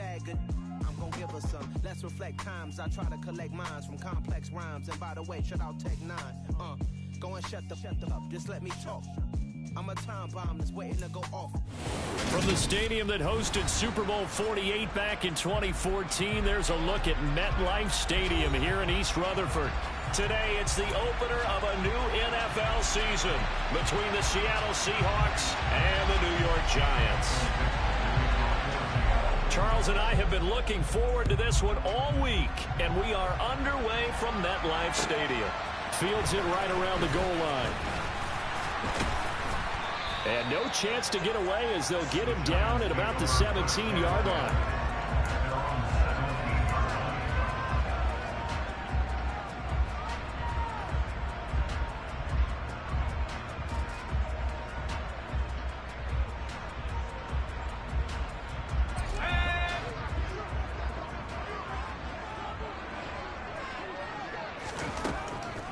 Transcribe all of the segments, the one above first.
swagger. I'm gonna give her some. Let's reflect times. I try to collect minds from complex rhymes. And by the way, shut out Tech 9. Go and shut the up. Just let me talk. I'm a time bomb that's waiting to go off. From the stadium that hosted Super Bowl 48 back in 2014, there's a look at MetLife Stadium here in East Rutherford. Today, it's the opener of a new NFL season between the Seattle Seahawks and the New York Giants. Charles and I have been looking forward to this one all week, and we are underway from MetLife Stadium. Fields it right around the goal line. And no chance to get away as they'll get him down at about the 17-yard line.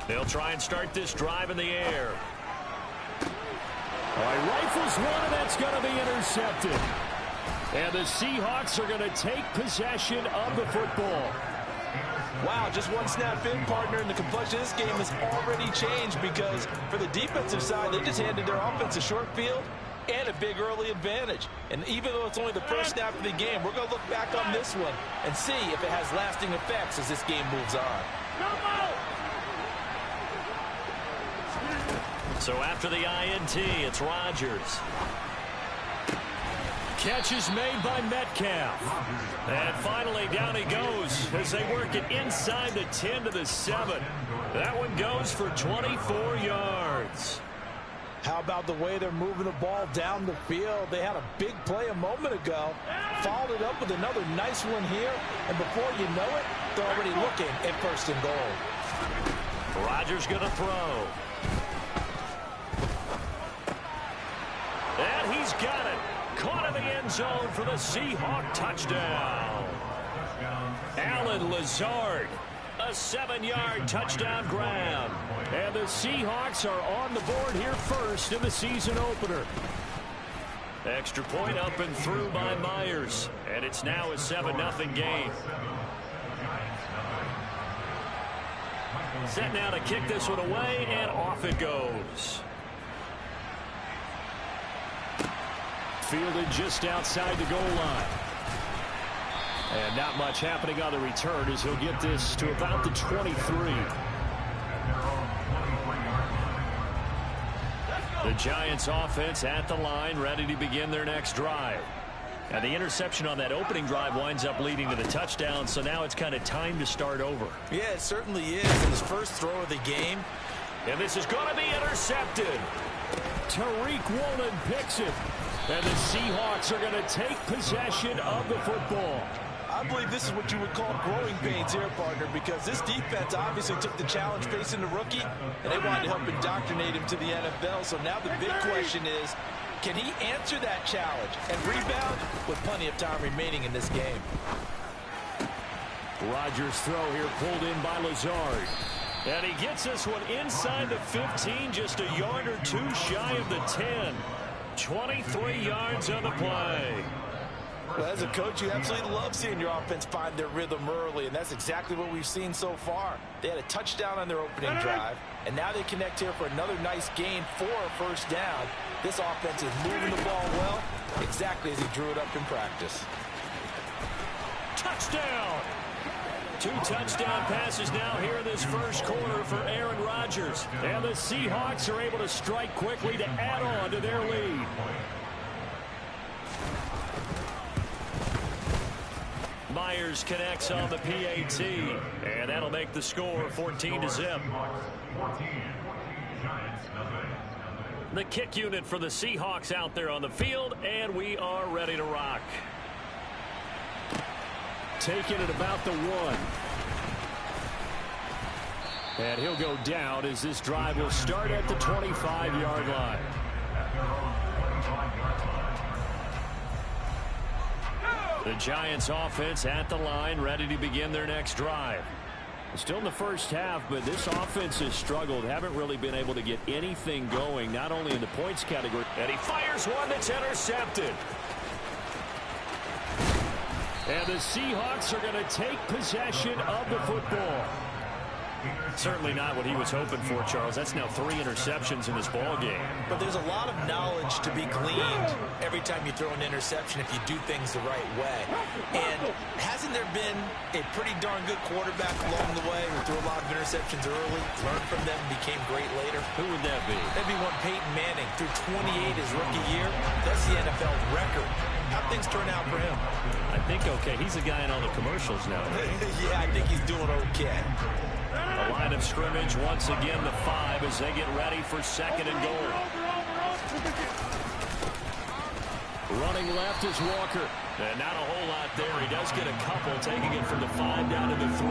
They'll try and start this drive in the air. All right, rifles one, and that's going to be intercepted. And the Seahawks are going to take possession of the football. Wow, just one snap in, partner, and the complexion of this game has already changed because for the defensive side, they just handed their offense a short field and a big early advantage. And even though it's only the first snap of the game, we're going to look back on this one and see if it has lasting effects as this game moves on. So after the INT, it's Rodgers. Catch is made by Metcalf. And finally, down he goes as they work it inside the 10 to the 7. That one goes for 24 yards. How about the way they're moving the ball down the field? They had a big play a moment ago. Followed it up with another nice one here. And before you know it, they're already looking at first and goal. Rodgers going to throw. And he's got it. Caught in the end zone for the Seahawk touchdown. Allen Lazard, a 7-yard touchdown grab. And the Seahawks are on the board here first in the season opener. Extra point up and through by Myers. And it's now a 7-0 game. Set now to kick this one away, and off it goes. Fielded just outside the goal line. And not much happening on the return as he'll get this to about the 23. The Giants offense at the line, ready to begin their next drive. And the interception on that opening drive winds up leading to the touchdown, so now it's kind of time to start over. Yeah, it certainly is. In his first throw of the game. And this is going to be intercepted. Tariq Woolen picks it. And the Seahawks are going to take possession of the football. I believe this is what you would call growing pains here, partner, because this defense obviously took the challenge facing the rookie, and they wanted to help indoctrinate him to the NFL. So now the big question is, can he answer that challenge and rebound with plenty of time remaining in this game? Rodgers' throw here pulled in by Lazard. And he gets this one inside the 15, just a yard or two shy of the 10. 23 yards on the play. Well, as a coach, you absolutely love seeing your offense find their rhythm early, and that's exactly what we've seen so far. They had a touchdown on their opening drive, and now they connect here for another nice gain for a first down. This offense is moving the ball well, exactly as he drew it up in practice. Touchdown! 2 touchdown passes now here in this first quarter for Aaron Rodgers. And the Seahawks are able to strike quickly to add on to their lead. Myers connects on the PAT. And that'll make the score 14-0. The kick unit for the Seahawks out there on the field. And we are ready to rock. Taking it about the 1. And he'll go down as this drive will start at the 25-yard line. The Giants offense at the line, ready to begin their next drive. Still in the first half, but this offense has struggled. Haven't really been able to get anything going, not only in the points category. And he fires one that's intercepted. And the Seahawks are going to take possession of the football. Certainly not what he was hoping for, Charles. That's now 3 interceptions in this ball game. But there's a lot of knowledge to be gleaned every time you throw an interception if you do things the right way. And hasn't there been a pretty darn good quarterback along the way who threw a lot of interceptions early, learned from them, and became great later? Who would that be? That'd be one Peyton Manning. Threw 28 his rookie year. That's the NFL record. How'd things turn out for him? I think okay. He's the guy in all the commercials now. Yeah, I think he's doing okay. A line of scrimmage once again, the 5 as they get ready for 2nd and goal. Running left is Walker. And not a whole lot there. He does get a couple, taking it from the 5 down to the 3.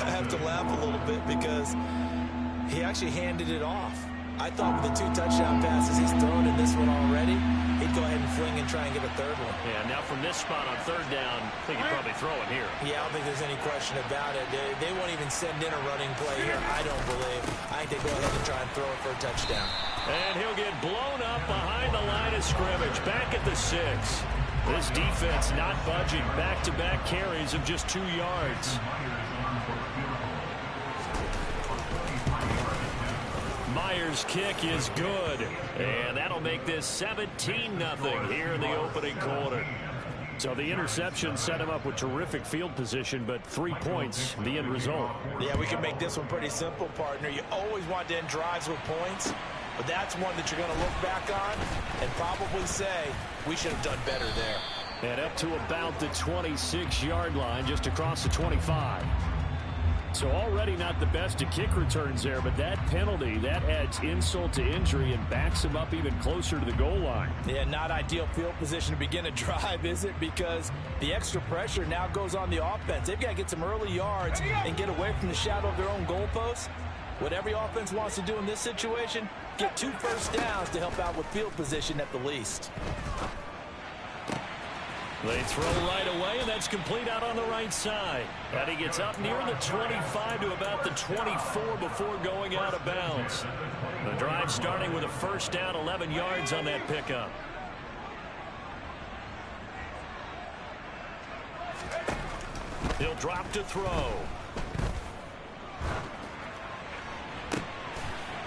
I have to laugh a little bit because he actually handed it off. I thought with the 2 touchdown passes he's thrown in this one already, he'd go ahead and fling and try and get a 3rd one. Yeah, now from this spot on 3rd down, I think he'd probably throw it here. Yeah, I don't think there's any question about it. They won't even send in a running play here, I don't believe. I think they go ahead and try and throw it for a touchdown. And he'll get blown up behind the line of scrimmage, back at the 6. This defense not budging. Back-to-back carries of just 2 yards. Myers' kick is good, and that'll make this 17-0 here in the opening quarter. So the interception set him up with terrific field position, but 3 points, the end result. Yeah, we can make this one pretty simple, partner. You always want to end drives with points, but that's one that you're going to look back on and probably say, we should have done better there. And up to about the 26-yard line, just across the 25. So already not the best of kick returns there, but that penalty, that adds insult to injury and backs him up even closer to the goal line. Yeah, not ideal field position to begin a drive, is it? Because the extra pressure now goes on the offense. They've got to get some early yards and get away from the shadow of their own goalposts. What every offense wants to do in this situation, get 2 first downs to help out with field position at the least. They throw right away, and that's complete out on the right side. And he gets up near the 25 to about the 24 before going out of bounds. The drive starting with a first down, 11 yards on that pickup. He'll drop to throw.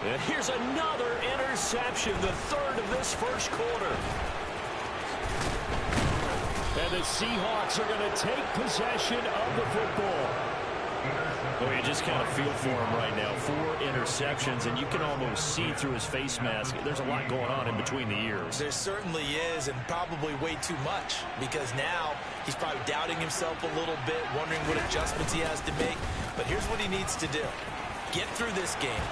And here's another interception, the 3rd of this first quarter. And the Seahawks are going to take possession of the football. Oh, you just kind of feel for him right now. 4 interceptions, and you can almost see through his face mask. There's a lot going on in between the ears. There certainly is, and probably way too much, because now he's probably doubting himself a little bit, wondering what adjustments he has to make. But here's what he needs to do. Get through this game.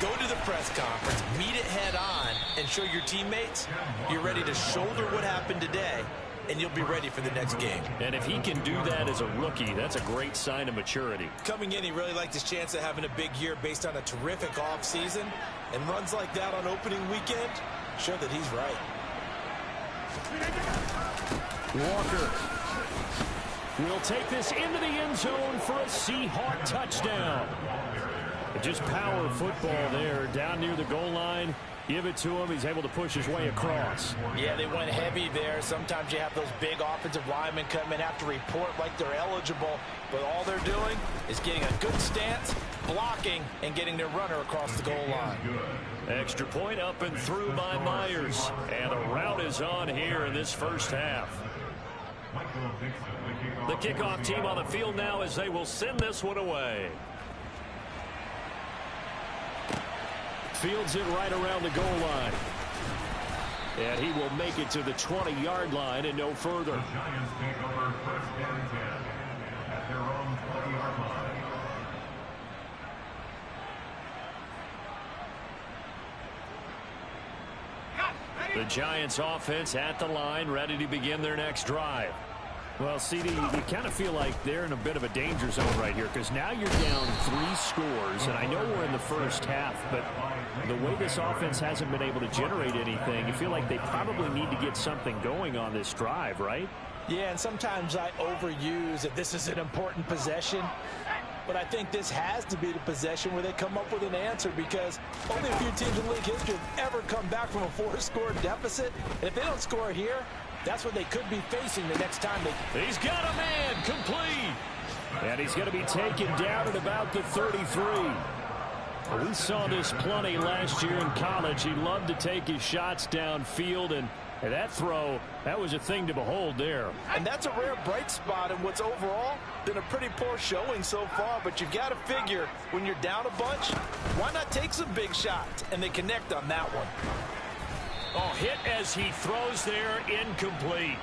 Go to the press conference, meet it head on, and show your teammates you're ready to shoulder what happened today, and you'll be ready for the next game. And if he can do that as a rookie, that's a great sign of maturity. Coming in, he really liked his chance of having a big year based on a terrific offseason, and runs like that on opening weekend show that he's right. Walker will take this into the end zone for a Seahawk touchdown. Just power football there, down near the goal line. Give it to him. He's able to push his way across. Yeah, they went heavy there. Sometimes you have those big offensive linemen come in, have to report like they're eligible, but all they're doing is getting a good stance, blocking, and getting their runner across the goal line. Extra point up and through by Myers. And the route is on here in this first half. The kickoff team on the field now as they will send this one away. Fields it right around the goal line. And he will make it to the 20-yard line and no further. The Giants take over first and 10 at their own 20-yard line. The Giants offense at the line, ready to begin their next drive. Well, CD, you kind of feel like they're in a bit of a danger zone right here because now you're down 3 scores, and I know we're in the first half, but the way this offense hasn't been able to generate anything, you feel like they probably need to get something going on this drive, right? Yeah, and sometimes I overuse that this is an important possession, but I think this has to be the possession where they come up with an answer because only a few teams in league history have ever come back from a 4-score deficit, and if they don't score here, That's what they could be facing the next time they... He's got a man, complete. And he's going to be taken down at about the 33. We saw this plenty last year in college. He loved to take his shots downfield, and that throw, that was a thing to behold there. And that's a rare bright spot in what's overall been a pretty poor showing so far. But you've got to figure when you're down a bunch, why not take some big shots? And they connect on that one. Oh, hit as he throws there, incomplete.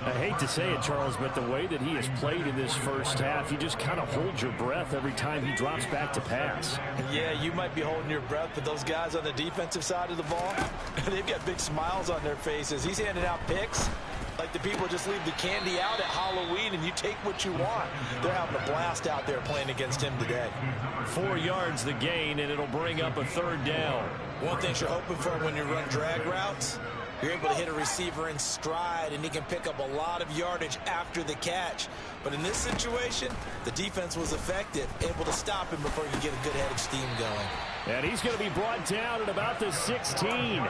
I hate to say it, Charles, but the way that he has played in this first half, you just kind of hold your breath every time he drops back to pass. Yeah, you might be holding your breath, but those guys on the defensive side of the ball, they've got big smiles on their faces. He's handing out picks like the people just leave the candy out at Halloween and you take what you want. They're having a blast out there playing against him today. 4 yards the gain, and it'll bring up a third down. One thing you're hoping for when you run drag routes, you're able to hit a receiver in stride, and he can pick up a lot of yardage after the catch. But in this situation, the defense was effective, able to stop him before he could get a good head of steam going. And he's going to be brought down at about the 16.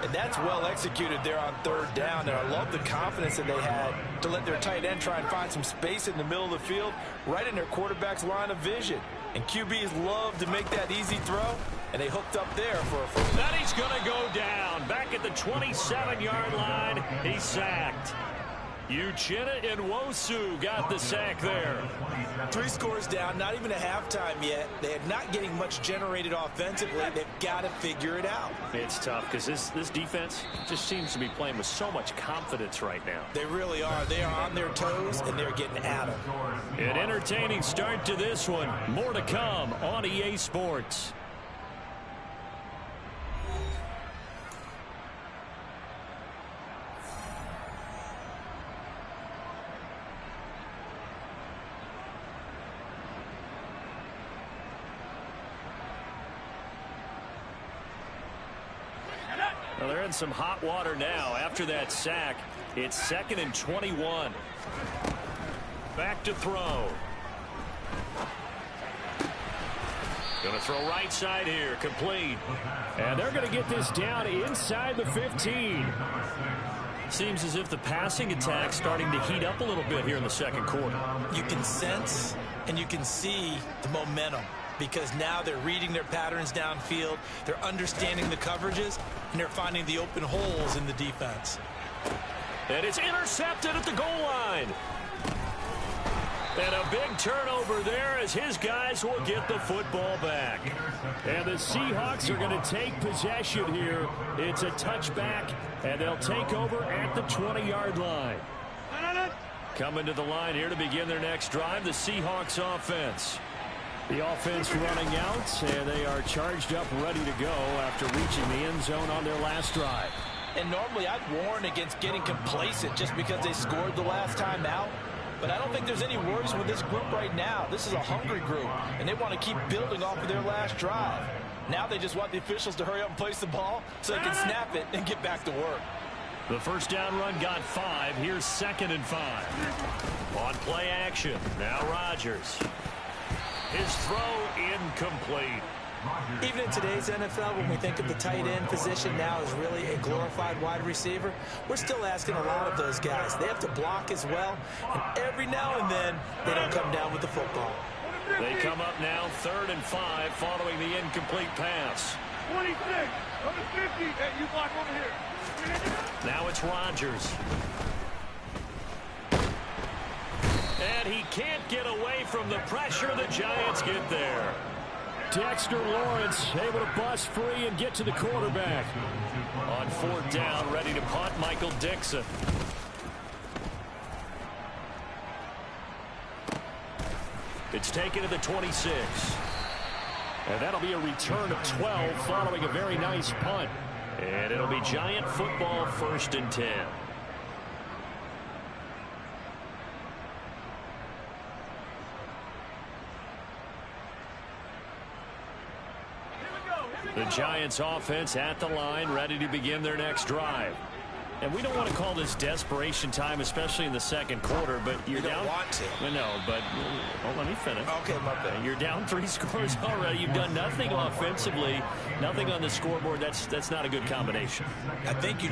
And that's well executed there on third down. And I love the confidence that they had to let their tight end try and find some space in the middle of the field, right in their quarterback's line of vision. And QBs love to make that easy throw, and they hooked up there for a first. Then he's going to go down. Back at the 27-yard line, he's sacked. Uchenna Nwosu got the sack there. 3 scores down, not even a halftime yet. They are not getting much generated offensively. They've got to figure it out. It's tough because this defense just seems to be playing with so much confidence right now. They really are. They are on their toes, and they're getting at them. An entertaining start to this one. More to come on EA Sports. Well, they're in some hot water now after that sack. It's 2nd and 21. Back to throw. Going to throw right side here, complete. And they're going to get this down inside the 15. Seems as if the passing attack's starting to heat up a little bit here in the second quarter. You can sense and you can see the momentum, because now they're reading their patterns downfield, they're understanding the coverages, and they're finding the open holes in the defense. And it's intercepted at the goal line. And a big turnover there as his guys will get the football back. And the Seahawks are going to take possession here. It's a touchback, and they'll take over at the 20-yard line. Coming to the line here to begin their next drive, the Seahawks offense. The offense running out, and they are charged up, ready to go after reaching the end zone on their last drive. And normally I'd warn against getting complacent just because they scored the last time out. But I don't think there's any worries with this group right now. This is a hungry group, and they want to keep building off of their last drive. Now they just want the officials to hurry up and place the ball so they can snap it and get back to work. The first down run got 5. Here's 2nd and 5. On play action, now Rodgers. His throw incomplete. Even in today's NFL, when we think of the tight end position now as really a glorified wide receiver, we're still asking a lot of those guys. They have to block as well, and every now and then they don't come down with the football. They come up now 3rd and 5 following the incomplete pass. 26, on the 50, hey, you block over here. Now it's Rodgers. And he can't get away from the pressure. The Giants get there. Dexter Lawrence able to bust free and get to the quarterback. On 4th down, ready to punt, Michael Dixon. It's taken to the 26. And that'll be a return of 12 following a very nice punt. And it'll be Giant football, 1st and 10. The Giants offense at the line, ready to begin their next drive. And we don't want to call this desperation time, especially in the second quarter, but you're down. You don't want to. No, but let me finish. Okay, my bad. You're down 3 scores already. You've done nothing offensively, nothing on the scoreboard. That's not a good combination. I think you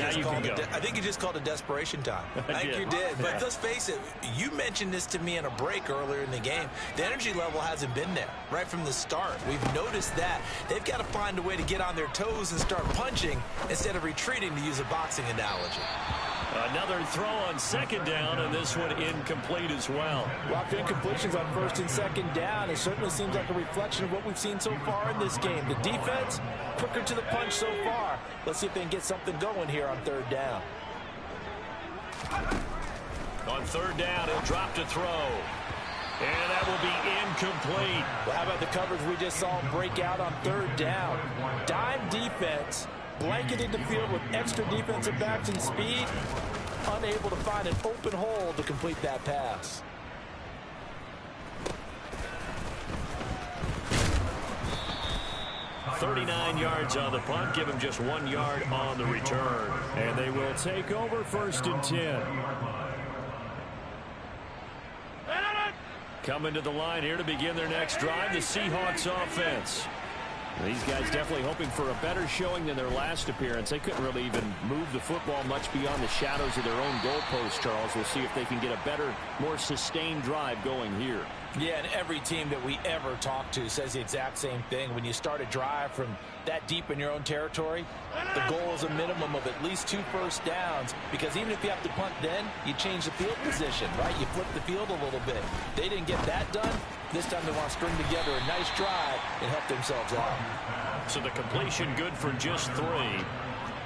just called it desperation time. I think you did. But let's face it, you mentioned this to me in a break earlier in the game. The energy level hasn't been there right from the start. We've noticed that. They've got to find a way to get on their toes and start punching instead of retreating, to use a boxing analogy. Another throw on second down, and this one incomplete as well. Well, incompletions on first and second down. It certainly seems like a reflection of what we've seen so far in this game. The defense, quicker to the punch so far. Let's see if they can get something going here on third down. On third down, he'll drop to throw. And that will be incomplete. Well, how about the coverage we just saw him break out on third down? Dime defense, blanketed the field with extra defensive backs and speed, unable to find an open hole to complete that pass. $39 yards on the punt, give him just 1 yard on the return. And they will take over first and 10. Coming to the line here to begin their next drive, the Seahawks offense. These guys definitely hoping for a better showing than their last appearance. They couldn't really even move the football much beyond the shadows of their own goalpost, Charles. We'll see if they can get a better, more sustained drive going here. Yeah, and every team that we ever talk to says the exact same thing. When you start a drive from that deep in your own territory, the goal is a minimum of at least 2 first downs, because even if you have to punt then, you change the field position, right? You flip the field a little bit. They didn't get that done. This time they want to string together a nice drive and help themselves out. So the completion good for just 3.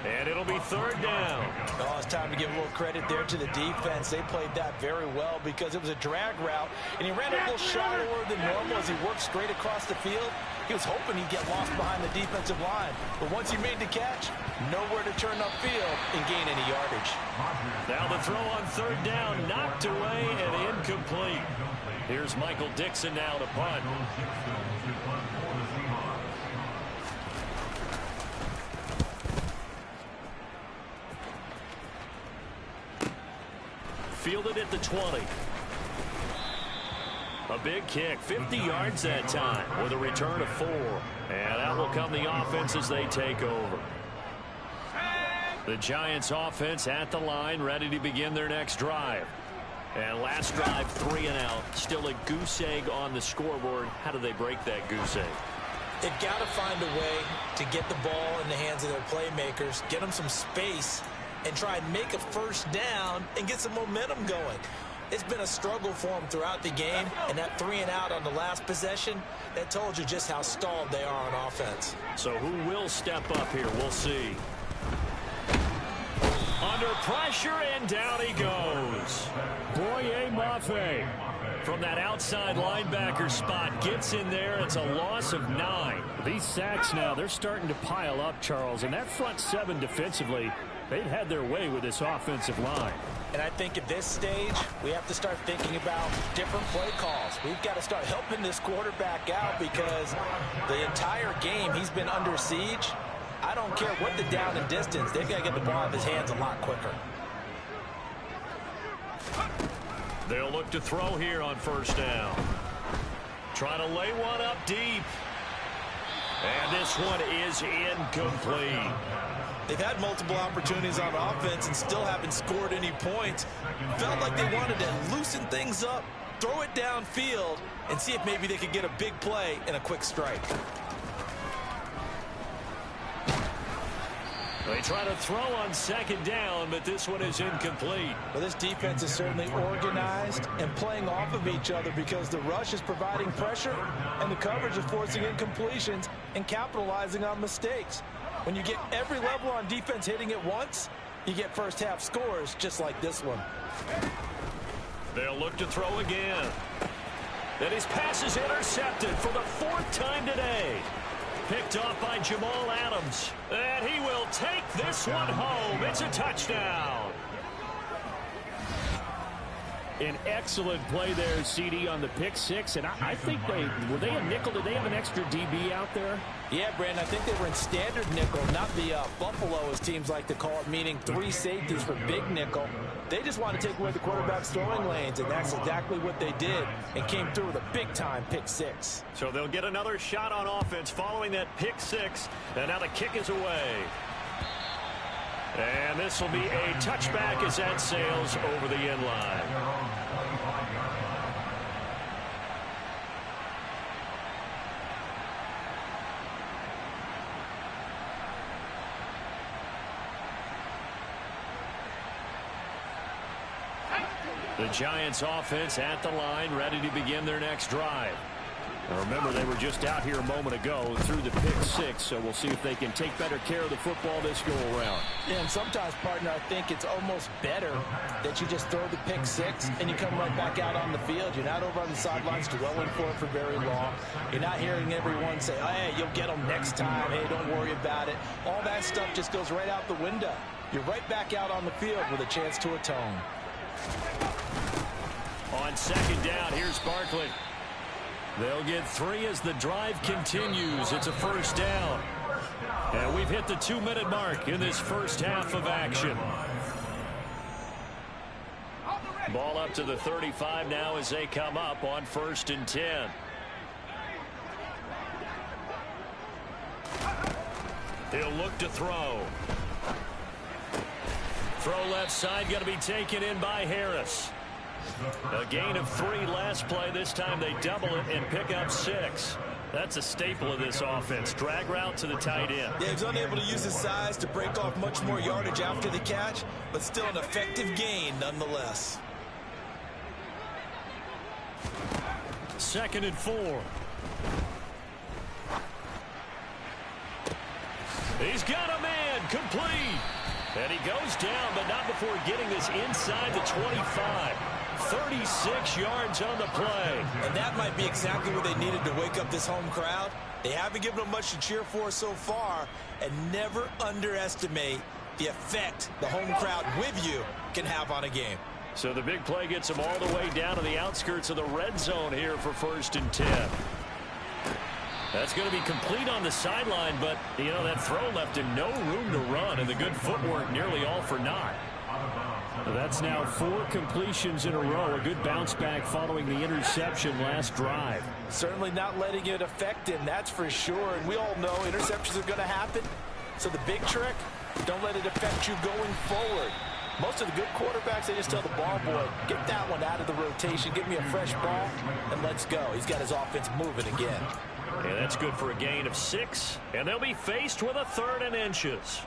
And it'll be third down. Oh, it's time to give a little credit there to the defense. They played that very well because it was a drag route, and he ran a little shallower than normal as he worked straight across the field. He was hoping he'd get lost behind the defensive line. But once he made the catch, nowhere to turn upfield and gain any yardage. Now the throw on third down, knocked away and incomplete. Here's Michael Dixon now to punt. Fielded at the 20. A big kick, 50 yards that time with a return of 4. And out will come the offense as they take over. The Giants offense at the line, ready to begin their next drive. And last drive, 3 and out. Still a goose egg on the scoreboard. How do they break that goose egg? They've got to find a way to get the ball in the hands of their playmakers, get them some space, and try and make a first down and get some momentum going. It's been a struggle for them throughout the game, and that 3 and out on the last possession, that told you just how stalled they are on offense. So who will step up here? We'll see. Under pressure, and down he goes. Boye Mafe from that outside linebacker spot gets in there. It's a loss of 9. These sacks now, they're starting to pile up, Charles, and that front 7 defensively, they've had their way with this offensive line. And I think at this stage, we have to start thinking about different play calls. We've got to start helping this quarterback out because the entire game he's been under siege. I don't care what the down and distance. They've got to get the ball out of his hands a lot quicker. They'll look to throw here on first down. Trying to lay one up deep. And this one is incomplete. They've had multiple opportunities on offense and still haven't scored any points. Felt like they wanted to loosen things up, throw it downfield, and see if maybe they could get a big play and a quick strike. They try to throw on second down, but this one is incomplete. Well, this defense is certainly organized and playing off of each other because the rush is providing pressure and the coverage is forcing incompletions and capitalizing on mistakes. When you get every level on defense hitting at once, you get first half scores just like this one. They'll look to throw again. And his pass is intercepted for the 4th time today. Picked off by Jamal Adams. And he will take this one home. It's a touchdown. An excellent play there, CD, on the pick six. And I think were they a nickel? Did they have an extra DB out there? Yeah, Brandon, I think they were in standard nickel, not the Buffalo, as teams like to call it, meaning 3 safeties for big nickel. They just want to take away the quarterback's throwing lanes, and that's exactly what they did, and came through with a big-time pick six. So they'll get another shot on offense following that pick six, and now the kick is away. And this will be a touchback as that sails over the end line. The Giants offense at the line, ready to begin their next drive. Now remember, they were just out here a moment ago through the pick six, so we'll see if they can take better care of the football this go around. Yeah, and sometimes, partner, I think it's almost better that you just throw the pick six and you come right back out on the field. You're not over on the sidelines dwelling for it for very long. You're not hearing everyone say, oh, hey, you'll get them next time. Hey, don't worry about it. All that stuff just goes right out the window. You're right back out on the field with a chance to atone. On second down, here's Barkley. They'll get 3 as the drive continues. It's a first down. And we've hit the 2-minute mark in this first half of action. Ball up to the 35 now as they come up on 1st and 10. He'll look to throw. Throw left side, going to be taken in by Harris. A gain of 3 last play. This time they double it and pick up 6. That's a staple of this offense. Drag route to the tight end. Yeah, he's unable to use his size to break off much more yardage after the catch, but still an effective gain nonetheless. 2nd and 4. He's got a man complete. And he goes down, but not before getting this inside the 25. 36 yards on the play. And that might be exactly what they needed to wake up this home crowd. They haven't given them much to cheer for so far, and never underestimate the effect the home crowd with you can have on a game. So the big play gets them all the way down to the outskirts of the red zone here for 1st and 10. That's going to be complete on the sideline, but, you know, that throw left him no room to run, and the good footwork nearly all for naught. That's now 4 completions in a row. A good bounce back following the interception last drive. Certainly not letting it affect him, that's for sure. And we all know interceptions are going to happen. So the big trick, don't let it affect you going forward. Most of the good quarterbacks, they just tell the ball boy, get that one out of the rotation, give me a fresh ball, and let's go. He's got his offense moving again. Yeah, that's good for a gain of 6. And they'll be faced with a 3rd and inches.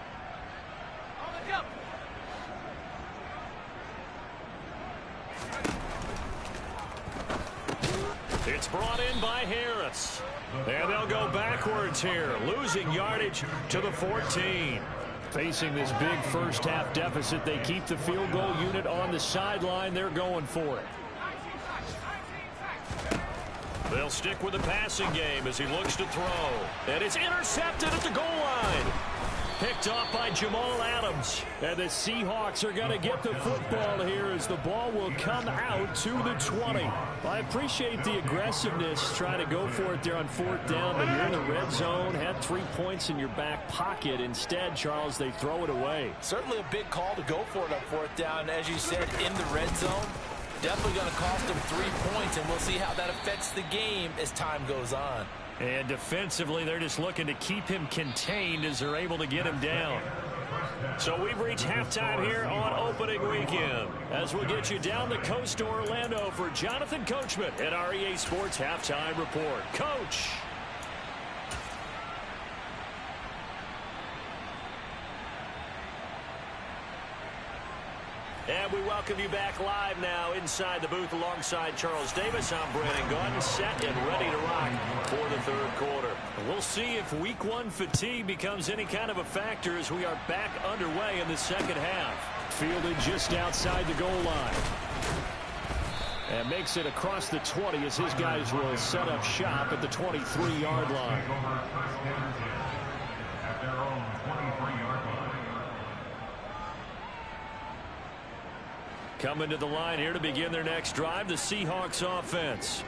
It's brought in by Harris. And they'll go backwards here, losing yardage to the 14. Facing this big first half deficit, they keep the field goal unit on the sideline. They're going for it. They'll stick with the passing game as he looks to throw. And it's intercepted at the goal line. Picked off by Jamal Adams. And the Seahawks are going to get the football here as the ball will come out to the 20. I appreciate the aggressiveness trying to go for it there on 4th down, but you're in the red zone, had 3 points in your back pocket. Instead, Charles, they throw it away. Certainly a big call to go for it on 4th down. As you said, in the red zone. Definitely going to cost them 3 points, and we'll see how that affects the game as time goes on. And defensively, they're just looking to keep him contained as they're able to get him down. So we've reached halftime here on opening weekend. As we'll get you down the coast to Orlando for Jonathan Coachman at our EA Sports Halftime Report. Coach. And we welcome you back live now inside the booth alongside Charles Davis. I'm Brandon Gaudin, set and ready to rock for the 3rd quarter. We'll see if week 1 fatigue becomes any kind of a factor as we are back underway in the 2nd half. Fielded just outside the goal line. And makes it across the 20 as his guys will set up shop at the 23-yard line. At their own 23-yard line. Coming to the line here to begin their next drive, the Seahawks offense.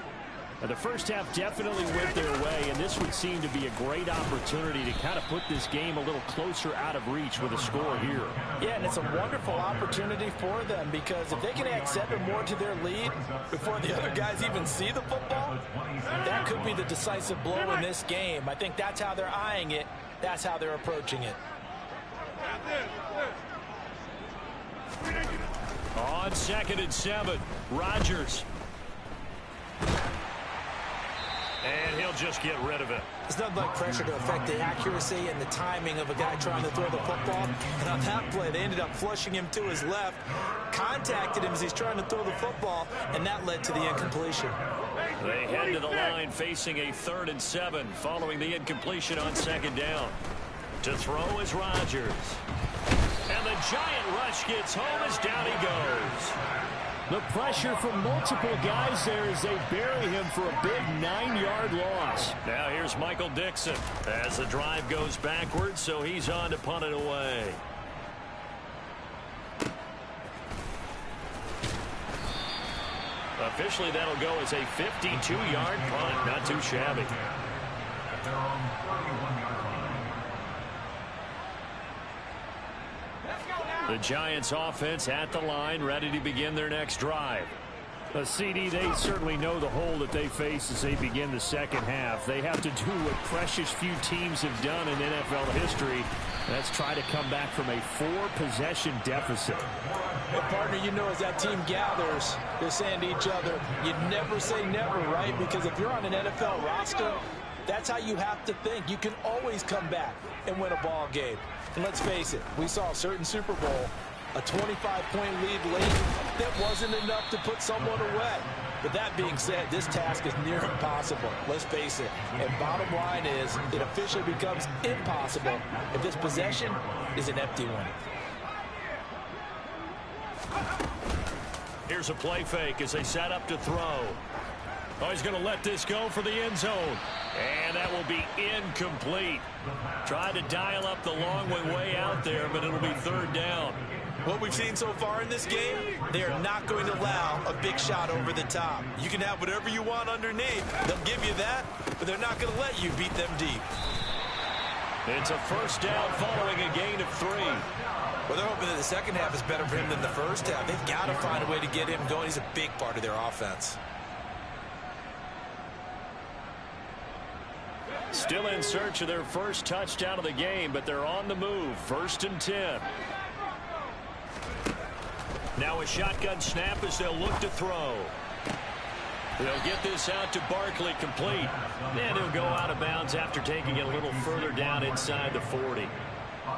The first half definitely went their way, and this would seem to be a great opportunity to kind of put this game a little closer out of reach with a score here. Yeah, and it's a wonderful opportunity for them, because if they can add 7 more to their lead before the other guys even see the football, that could be the decisive blow in this game. I think that's how they're eyeing it. That's how they're approaching it. On 2nd and 7, Rodgers. And he'll just get rid of it. It's nothing like pressure to affect the accuracy and the timing of a guy trying to throw the football. And on that play, they ended up flushing him to his left, contacted him as he's trying to throw the football, and that led to the incompletion. They head to the line facing a 3rd and 7 following the incompletion on 2nd down. To throw is Rodgers. And the giant rush gets home as down he goes. The pressure from multiple guys there as they bury him for a big 9-yard loss. Now here's Michael Dixon as the drive goes backwards, so he's on to punt it away. Officially, that'll go as a 52-yard punt. Not too shabby. The Giants offense at the line, ready to begin their next drive. CD, they certainly know the hole that they face as they begin the second half. They have to do what precious few teams have done in NFL history. That's try to come back from a 4-possession deficit. Hey, partner, you know, as that team gathers, they're saying to each other, you never say never, right? Because if you're on an NFL roster, that's how you have to think. You can always come back and win a ball game. And let's face it, we saw a certain Super Bowl, a 25-point lead late. That wasn't enough to put someone away. But that being said, this task is near impossible. Let's face it. And bottom line is, it officially becomes impossible if this possession is an empty one. Here's a play fake as they set up to throw. Oh, he's going to let this go for the end zone. And that will be incomplete. Tried to dial up the long way out there, but it'll be 3rd down. What we've seen so far in this game, they are not going to allow a big shot over the top. You can have whatever you want underneath. They'll give you that, but they're not going to let you beat them deep. It's a 1st down following a gain of 3. Well, they're hoping that the second half is better for him than the first half. They've got to find a way to get him going. He's a big part of their offense. Still in search of their first touchdown of the game, but they're on the move. 1st and 10. Now a shotgun snap as they'll look to throw. They'll get this out to Barkley, complete. And he'll go out of bounds after taking it a little further down inside the 40.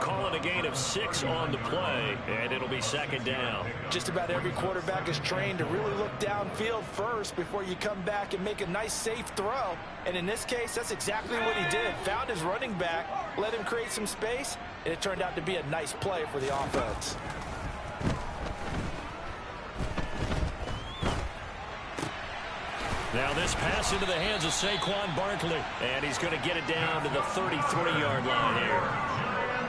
Calling a gain of 6 on the play, and it'll be 2nd down. Just about every quarterback is trained to really look downfield first before you come back and make a nice, safe throw. And in this case, that's exactly what he did. Found his running back, let him create some space, and it turned out to be a nice play for the offense. Now this pass into the hands of Saquon Barkley, and he's going to get it down to the 33-yard line here.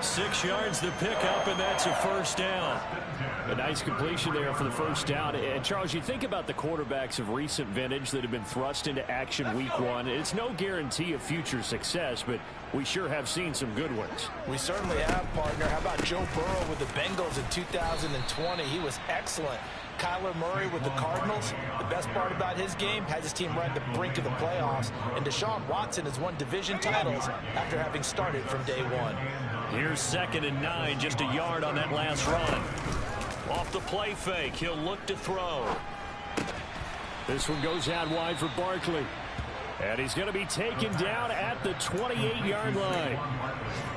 6 yards to pick up, and that's a 1st down. A nice completion there for the 1st down. And Charles, you think about the quarterbacks of recent vintage that have been thrust into action week 1. It's no guarantee of future success, but we sure have seen some good ones. We certainly have, partner. How about Joe Burrow with the Bengals in 2020? He was excellent. Kyler Murray with the Cardinals. The best part about his game, has his team right at the brink of the playoffs. And Deshaun Watson has won division titles after having started from day 1. Here's 2nd and 9, just a yard on that last run. Off the play fake, he'll look to throw. This one goes out wide for Barkley. And he's going to be taken down at the 28-yard line.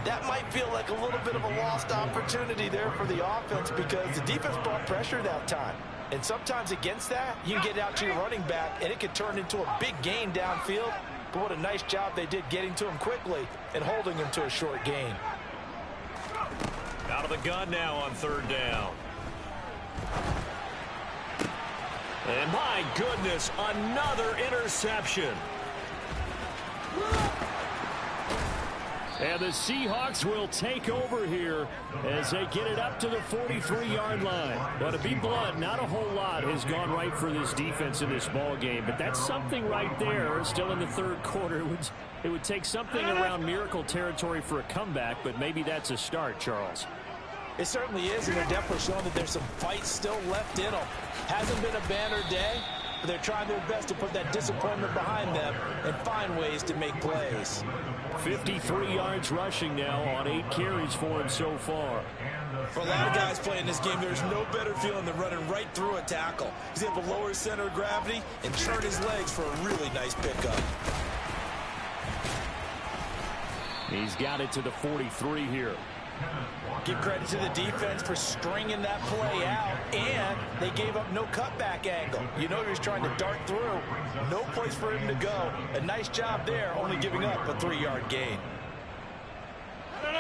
That might feel like a little bit of a lost opportunity there for the offense, because the defense brought pressure that time. And sometimes against that, you can get it out to your running back, and it could turn into a big gain downfield. But what a nice job they did getting to him quickly and holding him to a short gain. Out of the gun now on 3rd down. And my goodness, another interception. And the Seahawks will take over here as they get it up to the 43-yard line. Now, to be blunt, not a whole lot has gone right for this defense in this ball game, but that's something right there. Still in the third quarter. It would take something around miracle territory for a comeback, but maybe that's a start, Charles. It certainly is, and they're definitely showing that there's some fight still left in them. Hasn't been a banner day, but they're trying their best to put that disappointment behind them and find ways to make plays. 53 yards rushing now on 8 carries for him so far. For a lot of guys playing this game, there's no better feeling than running right through a tackle. He's able to lower his center of gravity and turn his legs for a really nice pickup. He's got it to the 43 here. Give credit to the defense for stringing that play out, and they gave up no cutback angle. You know he was trying to dart through. No place for him to go. A nice job there, only giving up a 3-yard gain.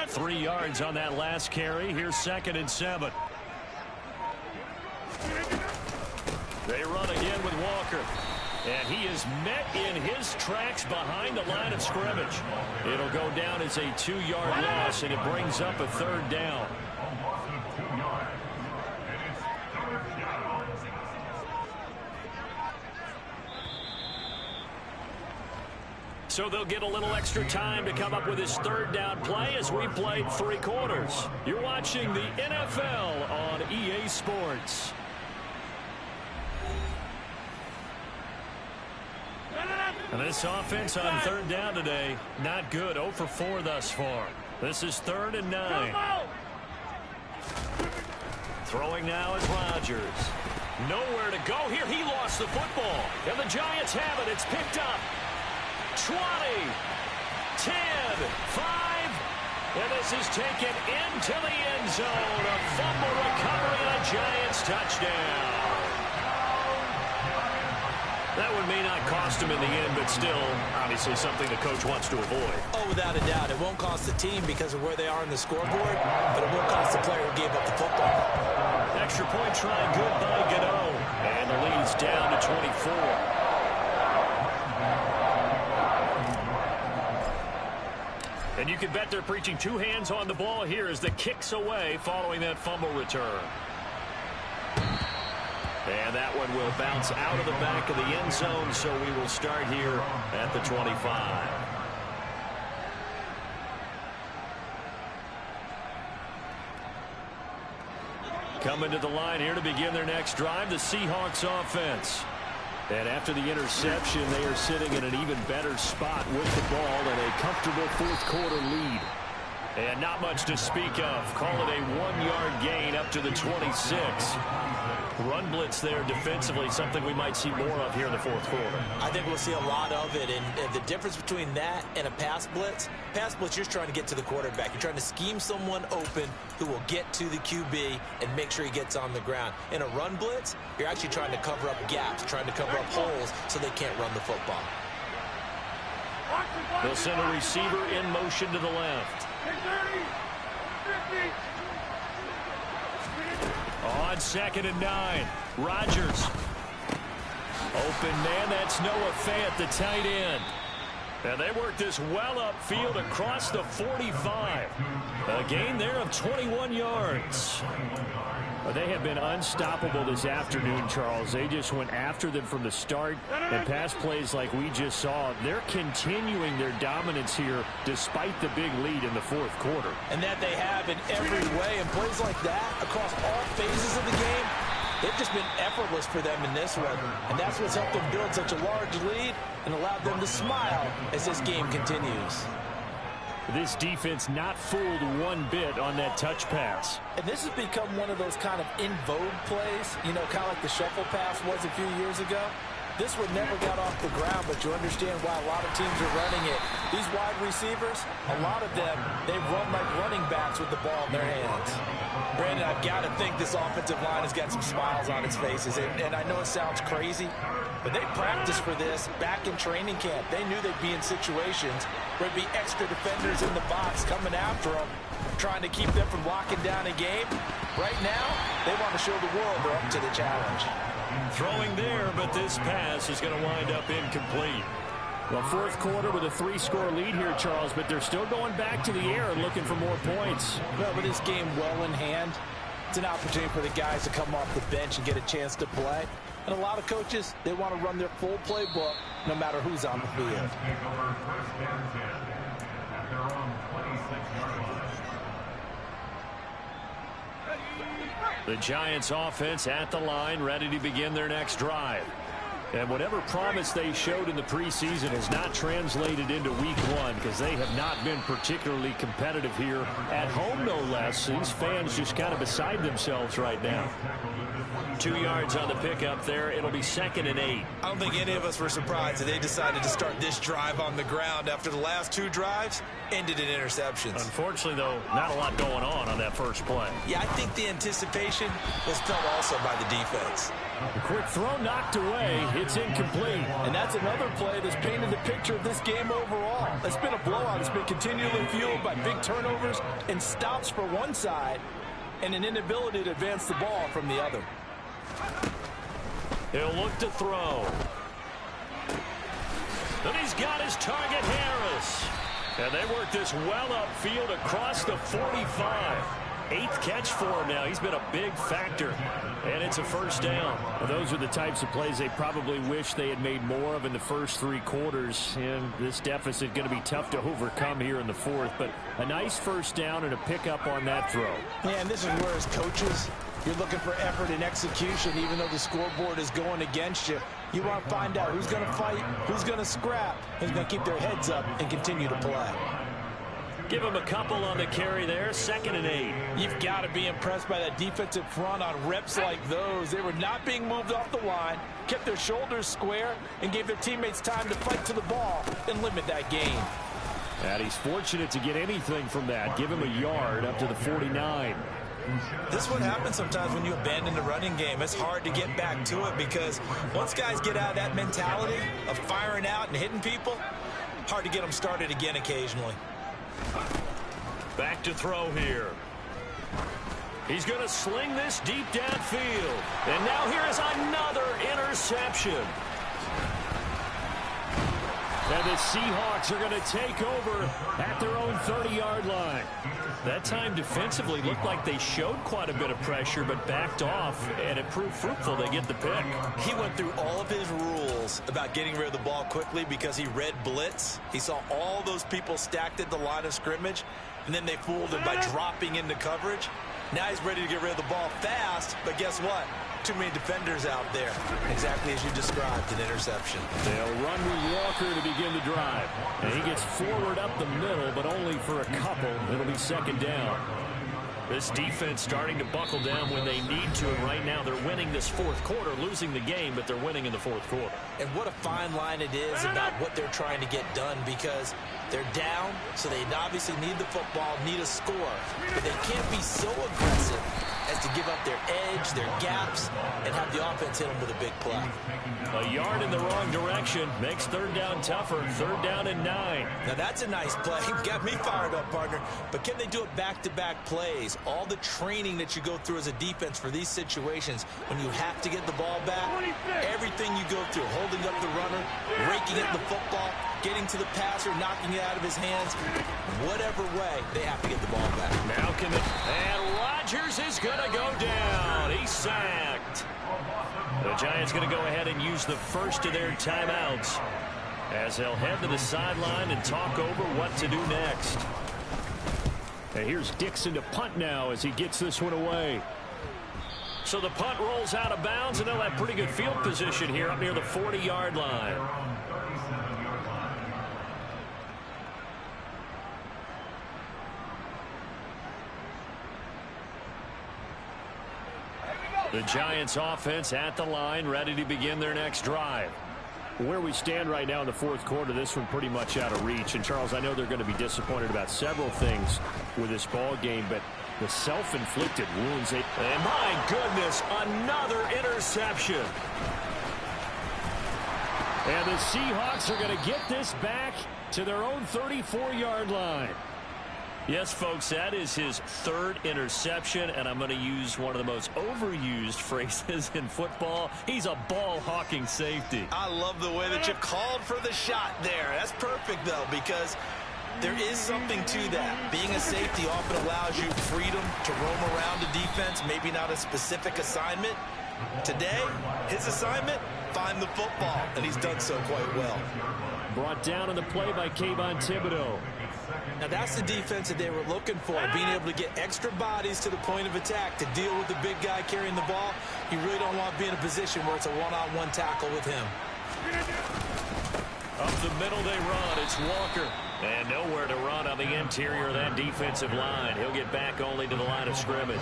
3 yards on that last carry. Here's 2nd and 7. They run again with Walker. And he is met in his tracks behind the line of scrimmage. It'll go down as a 2-yard loss, and it brings up a 3rd down. So they'll get a little extra time to come up with his 3rd down play as we played 3 quarters. You're watching the NFL on EA Sports. And this offense on 3rd down today, not good. 0 for 4 thus far. This is 3rd and 9. Throwing now is Rodgers. Nowhere to go here. He lost the football. And the Giants have it. It's picked up. 20, 10, 5. And this is taken into the end zone. A fumble recovery and a Giants touchdown. That one may not cost him in the end, but still, obviously, something the coach wants to avoid. Oh, without a doubt. It won't cost the team because of where they are in the scoreboard, but it won't cost the player who gave up the football. Extra point try good by Gano. And the lead's down to 24. And you can bet they're preaching 2 hands on the ball here as the kick's away following that fumble return. And that one will bounce out of the back of the end zone, so we will start here at the 25. Coming to the line here to begin their next drive, the Seahawks offense. And after the interception, they are sitting in an even better spot with the ball and a comfortable 4th quarter lead. And not much to speak of. Call it a 1-yard gain up to the 26. Run blitz there defensively, something we might see more of here in the 4th quarter. I think we'll see a lot of it, and the difference between that and a pass blitz, you're just trying to get to the quarterback. You're trying to scheme someone open who will get to the QB and make sure he gets on the ground. In a run blitz, you're actually trying to cover up gaps, trying to cover up holes so they can't run the football. They'll send a receiver in motion to the left. On 2nd and 9, Rodgers. Open man, that's Noah Fant, the tight end. And they work this well upfield across the 45. A gain there of 21 yards. They have been unstoppable this afternoon, Charles. They just went after them from the start. And pass plays like we just saw, they're continuing their dominance here despite the big lead in the 4th quarter. And that they have in every way. And plays like that across all phases of the game, they've just been effortless for them in this one. And that's what's helped them build such a large lead and allowed them to smile as this game continues. This defense not fooled one bit on that touch pass. And this has become one of those kind of in vogue plays, you know, kind of like the shuffle pass was a few years ago. This one never got off the ground, but you understand why a lot of teams are running it. These wide receivers, a lot of them, they run like running backs with the ball in their hands. Brandon, I've got to think this offensive line has got some smiles on its faces. And I know it sounds crazy, but they practiced for this back in training camp. They knew they'd be in situations where there'd be extra defenders in the box coming after them, trying to keep them from locking down a game. Right now, they want to show the world they're up to the challenge. Throwing there, but this pass is going to wind up incomplete. Well, fourth quarter with a 3-score lead here, Charles, but they're still going back to the air and looking for more points. Well, with this game well in hand, it's an opportunity for the guys to come off the bench and get a chance to play. And a lot of coaches, they want to run their full playbook no matter who's on the field. The Giants offense at the line, ready to begin their next drive. And whatever promise they showed in the preseason has not translated into week one because they have not been particularly competitive here at home, no less. These fans just kind of beside themselves right now. 2 yards on the pickup there. It'll be 2nd and 8. I don't think any of us were surprised that they decided to start this drive on the ground after the last 2 drives ended in interceptions. Unfortunately, though, not a lot going on that first play. Yeah, I think the anticipation was felt also by the defense. A quick throw knocked away. It's incomplete. And that's another play that's painted the picture of this game overall. It's been a blowout. It's been continually fueled by big turnovers and stops for one side and an inability to advance the ball from the other. He'll look to throw. And he's got his target, Harris. And they work this well upfield across the 45. 8th catch for him now. He's been a big factor. And it's a first down. Well, those are the types of plays they probably wish they had made more of in the first 3 quarters. And this deficit going to be tough to overcome here in the fourth. But a nice first down and a pickup on that throw. Yeah, and this is where as coaches, you're looking for effort and execution even though the scoreboard is going against you. You want to find out who's going to fight, who's going to scrap, who's going to keep their heads up and continue to play. Give him a couple on the carry there. 2nd and 8. You've got to be impressed by that defensive front on reps like those. They were not being moved off the line, kept their shoulders square, and gave their teammates time to fight to the ball and limit that gain. And he's fortunate to get anything from that. Give him a yard up to the 49. This is what happens sometimes when you abandon the running game. It's hard to get back to it because once guys get out of that mentality of firing out and hitting people, hard to get them started again occasionally. Back to throw here. He's going to sling this deep downfield. And now here is another interception. And the Seahawks are going to take over at their own 30-yard line. That time defensively looked like they showed quite a bit of pressure but backed off, and it proved fruitful. They get the pick. He went through all of his rules about getting rid of the ball quickly because he read blitz. He saw all those people stacked at the line of scrimmage, and then they fooled him by dropping into coverage. Now he's ready to get rid of the ball fast, but guess what? Too many defenders out there. Exactly as you described, an interception. They'll run with Walker to begin the drive. And he gets forward up the middle, but only for a couple. It'll be 2nd down. This defense starting to buckle down when they need to, and right now they're winning this fourth quarter, losing the game, but they're winning in the fourth quarter. And what a fine line it is about what they're trying to get done because they're down, so they obviously need the football, need a score, but they can't be so aggressive as to give up their edge, their gaps, and have the offense hit them with a big play. A yard in the wrong direction makes 3rd down tougher. 3rd down and 9. Now that's a nice play. Got me fired up, partner. But can they do it back-to-back plays? All the training that you go through as a defense for these situations, when you have to get the ball back, everything you go through, holding up the runner, raking at the football, getting to the passer, knocking it out of his hands, whatever way, they have to get the ball back. Now can it, and Rodgers is going to go down. He's sacked. The Giants going to go ahead and use the first of their timeouts as they'll head to the sideline and talk over what to do next. And here's Dixon to punt now as he gets this one away. So the punt rolls out of bounds, and they'll have pretty good field position here up near the 40-yard line. The Giants offense at the line, ready to begin their next drive. Where we stand right now in the fourth quarter, this one pretty much out of reach. And, Charles, I know they're going to be disappointed about several things with this ball game, but the self-inflicted wounds. And, my goodness, another interception. And the Seahawks are going to get this back to their own 34-yard line. Yes, folks, that is his third interception, and I'm going to use one of the most overused phrases in football. He's a ball-hawking safety. I love the way that you called for the shot there. That's perfect, though, because there is something to that. Being a safety often allows you freedom to roam around the defense, maybe not a specific assignment. Today, his assignment, find the football, and he's done so quite well. Brought down on the play by Kayvon Thibodeau. Now, that's the defense that they were looking for, being able to get extra bodies to the point of attack to deal with the big guy carrying the ball. You really don't want to be in a position where it's a one-on-one tackle with him. Up the middle they run. It's Walker. And nowhere to run on the interior of that defensive line. He'll get back only to the line of scrimmage.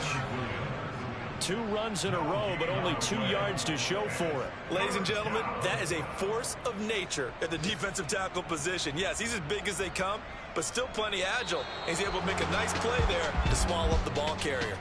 2 runs in a row, but only 2 yards to show for it. Ladies and gentlemen, that is a force of nature at the defensive tackle position. Yes, he's as big as they come, but still plenty agile. He's able to make a nice play there to swallow up the ball carrier.